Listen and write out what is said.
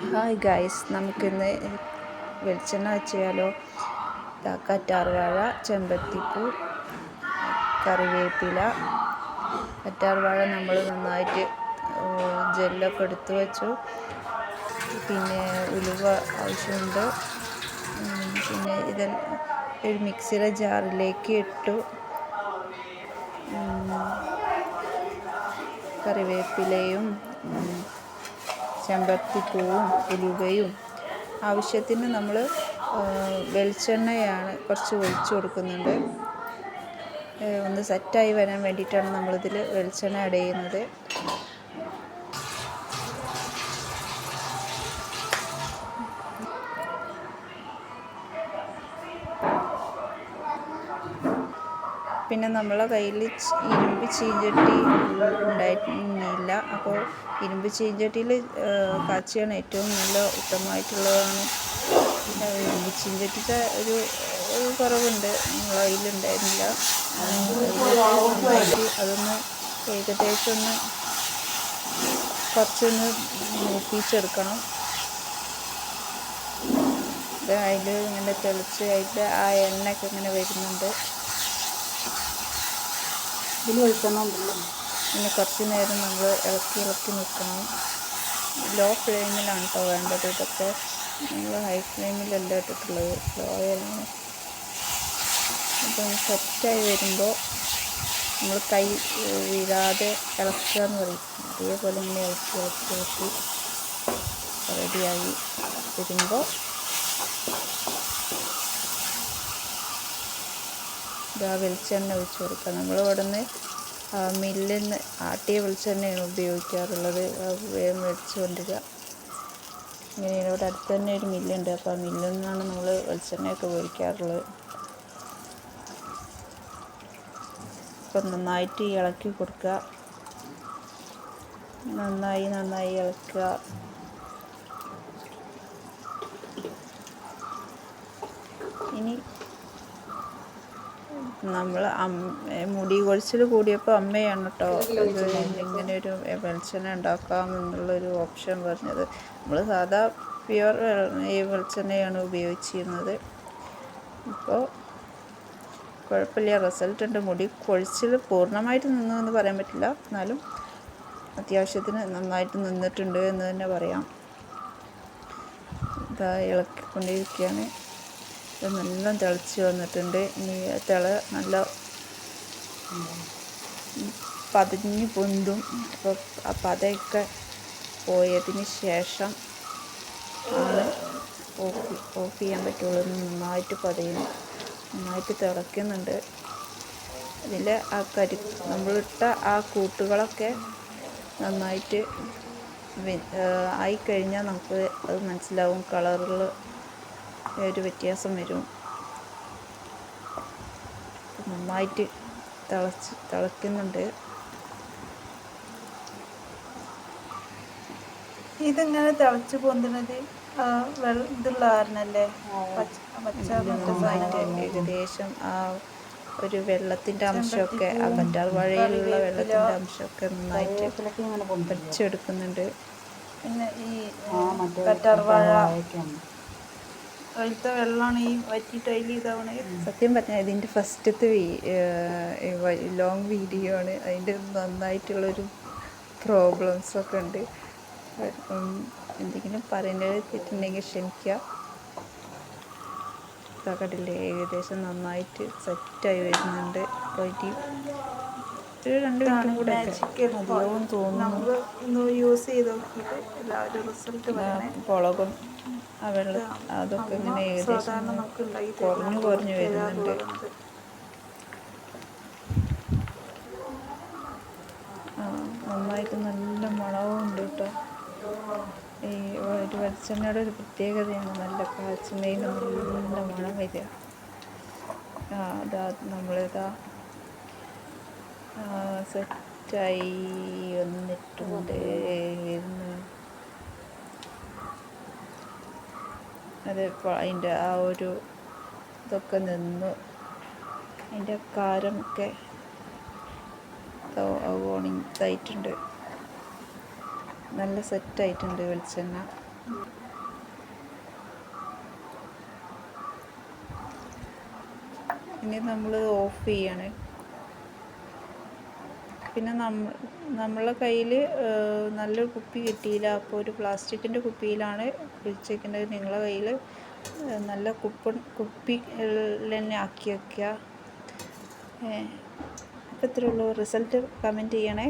Hi guys, നമുക്കിന്ന് വെളിച്ചെണ്ണ വെച്ചാലോ. കറ്റാർവാഴ, ചെമ്പത്തിപ്പൂ, കറിവേപ്പില. കറ്റാർവാഴ നമ്മൾ നന്നായിട്ട് ജെല്ലൊക്കെ എടുത്ത് വെച്ചു. പിന്നെ ഉലുവ ആവശ്യമുണ്ട്. പിന്നെ ഇതെല്ലാം ഒരു മിക്സിയുടെ ജാറിലേക്ക് ഇട്ടു. കറിവേപ്പിലയും ചെമ്പത്തിപ്പൂവും ഉലുവയും ആവശ്യത്തിന് നമ്മൾ വെളിച്ചെണ്ണയാണ് കുറച്ച് ഒഴിച്ചു കൊടുക്കുന്നുണ്ട്. ഒന്ന് സെറ്റായി വരാൻ വേണ്ടിയിട്ടാണ് നമ്മളിതിൽ വെളിച്ചെണ്ണ ആഡ് ചെയ്യുന്നത്. പിന്നെ നമ്മളെ കയ്യിൽ ഇരുമ്പ് ചീഞ്ചട്ടി ഉണ്ടായിരുന്നില്ല. അപ്പോൾ ഇരുമ്പ് ചീഞ്ചട്ടിയിൽ കാച്ചിയാണ് ഏറ്റവും നല്ല ഉത്തമമായിട്ടുള്ളതാണ്. ഇരുമ്പ് ചീഞ്ചട്ടിയുടെ ഒരു കുറവുണ്ട്, നമ്മളെ കയ്യിലുണ്ടായിരുന്നില്ല. നന്നായിട്ട് അതൊന്ന് ഏകദേശം കുറച്ചൊന്ന് മൂപ്പിച്ചെടുക്കണം. അതിൽ ഇങ്ങനെ തെളിച്ച് അതിൻ്റെ ആ എണ്ണയൊക്കെ ഇങ്ങനെ വരുന്നുണ്ട്. പിന്നെ കുറച്ച് നേരം നമ്മൾ ഇളക്കി നിൽക്കണം. ലോ ഫ്ലെയിമിലാണ് കേട്ടോ വേണ്ടത്. ഇതൊക്കെ നമ്മൾ ഹൈ ഫ്ലെയിമിലല്ല ഇട്ടിട്ടുള്ളത്, ലോയാണ്. അപ്പം സെറ്റായി വരുമ്പോൾ നമ്മൾ കൈ വീഴാതെ ഇളക്കുക എന്ന് പറയും, അതേപോലെ ഇങ്ങനെ ഇളക്കി റെഡിയായി വരുമ്പോൾ വെളിച്ചെണ്ണ ഒഴിച്ച് കൊടുക്കുക. നമ്മൾ ഇവിടെ നിന്ന് മില്ലിൽ നിന്ന് ആട്ടിയ വെളിച്ചെണ്ണയാണ് ഉപയോഗിക്കാറുള്ളത്. വേഗം മേടിച്ച് കൊണ്ടുവരിക. ഇങ്ങനെ ഇവിടെ അടുത്ത് തന്നെ ഒരു മില്ലുണ്ട്, അപ്പോൾ ആ മില്ലിൽ നിന്നാണ് നമ്മൾ വെളിച്ചെണ്ണയൊക്കെ മേടിക്കാറുള്ളത്. അപ്പം നന്നായിട്ട് ഇളക്കി കൊടുക്കുക. നന്നായി ഇളക്കുക. ഇനി നമ്മൾ മുടി കൊഴിച്ചിൽ കൂടിയപ്പോൾ അമ്മയാണ് കേട്ടോ ഇങ്ങനെ ഒരു വെളിച്ചെണ്ണ ഉണ്ടാക്കാം എന്നുള്ളൊരു ഓപ്ഷൻ പറഞ്ഞത്. നമ്മൾ സാധാ പ്യുവർ ഈ വെളിച്ചെണ്ണയാണ് ഉപയോഗിച്ചിരുന്നത്. ഇപ്പോൾ കുഴപ്പമില്ല, റിസൾട്ട് ഉണ്ട്. മുടി കൊഴിച്ചിൽ പൂർണ്ണമായിട്ട് നിന്നു പറയാൻ പറ്റില്ല, എന്നാലും അത്യാവശ്യത്തിന് നന്നായിട്ട് നിന്നിട്ടുണ്ട് എന്ന് തന്നെ പറയാം. ഇതാ ഇളക്കിക്കൊണ്ടിരിക്കുകയാണ്. ഇത് നല്ല തിളച്ച് വന്നിട്ടുണ്ട്. ഇനി നല്ല പതിഞ്ഞ് പൊന്തും. അപ്പോൾ ആ പതയൊക്കെ പോയതിന് ശേഷം ആണ് ഓഫ് ചെയ്യാൻ പറ്റുള്ളൂ. നന്നായിട്ട് പതയും, നന്നായിട്ട് തിളയ്ക്കുന്നുണ്ട്. ഇതിൽ ആ നമ്മളിട്ട ആ കൂട്ടുകളൊക്കെ നന്നായിട്ട് ആയിക്കഴിഞ്ഞാൽ നമുക്ക് അത് മനസ്സിലാവും. കളറിൽ ഒരു വ്യത്യാസം വരും. നന്നായിട്ട് തിളയ്ക്കുന്നുണ്ട്. ഇതിങ്ങനെ തിളച്ച് പൊന്തുന്നത് ഇതുള്ള കാരണല്ലേ, പച്ച ഏകദേശം ആ ഒരു വെള്ളത്തിൻ്റെ അംശമൊക്കെ, ആ കറ്റാർവാഴയിലുള്ള വെള്ളത്തിൻ്റെ അംശമൊക്കെ നന്നായിട്ട് പൊടിച്ചെടുക്കുന്നുണ്ട്. പിന്നെ ഈ കറ്റാർവാഴ അതിലത്തെ വെള്ളമാണ് ഈ വറ്റിയിട്ട് അതിൽ ഇതാവണേ. സത്യം പറഞ്ഞാൽ ഇതിൻ്റെ ഫസ്റ്റത്തെ ലോങ് വീഡിയോ ആണ്. അതിൻ്റെ നന്നായിട്ടുള്ളൊരു പ്രോബ്ലംസൊക്കെ ഉണ്ട്. എന്തെങ്കിലും പറയുന്നത് തെറ്റുണ്ടെങ്കിൽ ക്ഷമിക്കുക. കണ്ടില്ലേ, ഏകദേശം നന്നായിട്ട് സെറ്റായി വരുന്നുണ്ട്. അപ്പോൾ ഒരു 2 മിനിറ്റും കൂടെ മതിയാവും തോന്നുന്നു. യൂസ് ചെയ്ത് നോക്കിയിട്ട് എല്ലാവരും റിസൾട്ട് മുളകും ആ വെള്ളം അതൊക്കെ ഇങ്ങനെ ഏകദേശം കുറഞ്ഞു വരുന്നുണ്ട്. നന്നായിട്ട് നല്ല മണവും ഉണ്ട് കേട്ടോ. ഈ ഒരു വെളിച്ചെണ്ണയുടെ ഒരു പ്രത്യേകതയാണ് നല്ല കാച്ചുന്നതിന് നല്ല മണം വരിക. നമ്മളിതാ സെറ്റായി വന്നിട്ടുണ്ട്. അതിപ്പോൾ അതിൻ്റെ ആ ഒരു ഇതൊക്കെ നിന്നു, അതിൻ്റെ കാരമൊക്കെ ഇതായിട്ടുണ്ട്. നല്ല സെറ്റായിട്ടുണ്ട് വെളിച്ചെണ്ണ. ഇനി നമ്മൾ ഓഫ് ചെയ്യാണ്. പിന്നെ നമ്മളെ കയ്യിൽ നല്ലൊരു കുപ്പി കിട്ടിയില്ല. അപ്പോൾ ഒരു പ്ലാസ്റ്റിക്കിൻ്റെ കുപ്പിയിലാണ് ഒഴിച്ചേക്കുന്നത്. നിങ്ങളെ കയ്യിൽ നല്ല കുപ്പി തന്നെ ആക്കി വയ്ക്കുക. അപ്പോൾ ഇത്രയേ ഉള്ളൂ. റിസൾട്ട് കമൻറ്റ് ചെയ്യണേ.